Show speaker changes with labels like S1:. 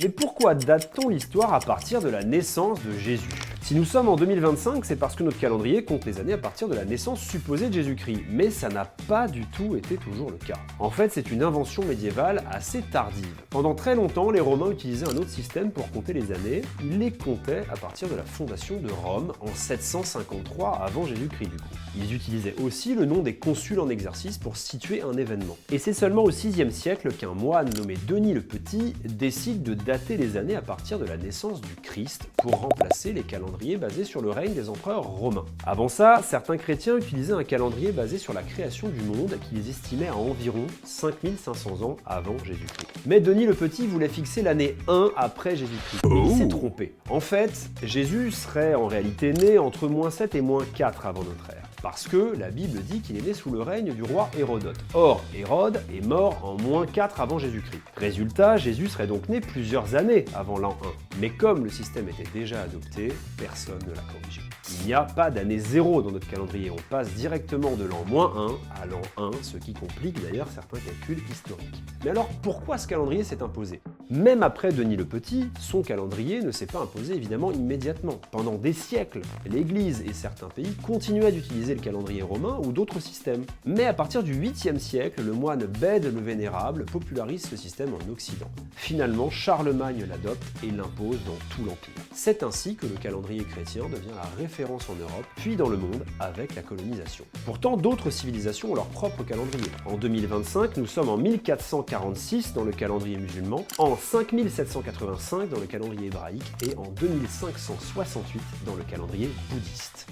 S1: Mais pourquoi date-t-on l'histoire à partir de la naissance de Jésus? Si nous sommes en 2025, c'est parce que notre calendrier compte les années à partir de la naissance supposée de Jésus-Christ, mais ça n'a pas du tout été toujours le cas. En fait, c'est une invention médiévale assez tardive. Pendant très longtemps, les Romains utilisaient un autre système pour compter les années. Ils les comptaient à partir de la fondation de Rome en 753 avant Jésus-Christ du coup. Ils utilisaient aussi le nom des consuls en exercice pour situer un événement. Et c'est seulement au 6e siècle qu'un moine nommé Denis le Petit décide de dater les années à partir de la naissance du Christ pour remplacer les calendriers basés sur le règne des empereurs romains. Avant ça, certains chrétiens utilisaient un calendrier basé sur la création du monde qu'ils estimaient à environ 5500 ans avant Jésus-Christ. Mais Denis le Petit voulait fixer l'année 1 après Jésus-Christ. Il s'est trompé. En fait, Jésus serait en réalité né entre -7 et -4 avant notre ère. Parce que la Bible dit qu'il est né sous le règne du roi Hérodote. Or, Hérode est mort en -4 avant Jésus-Christ. Résultat, Jésus serait donc né plusieurs années avant l'an 1. Mais comme le système était déjà adopté, personne ne l'a corrigé. Il n'y a pas d'année 0 dans notre calendrier, on passe directement de l'an -1 à l'an 1, ce qui complique d'ailleurs certains calculs historiques. Mais alors pourquoi ce calendrier s'est imposé? Même après Denis le Petit, son calendrier ne s'est pas imposé évidemment immédiatement. Pendant des siècles, l'Église et certains pays continuaient d'utiliser le calendrier romain ou d'autres systèmes. Mais à partir du 8e siècle, le moine Bède le Vénérable popularise ce système en Occident. Finalement, Charlemagne l'adopte et l'impose dans tout l'Empire. C'est ainsi que le calendrier chrétien devient la référence en Europe, puis dans le monde avec la colonisation. Pourtant, d'autres civilisations ont leur propre calendrier. En 2025, nous sommes en 1446 dans le calendrier musulman, en 5785 dans le calendrier hébraïque et en 2568 dans le calendrier bouddhiste.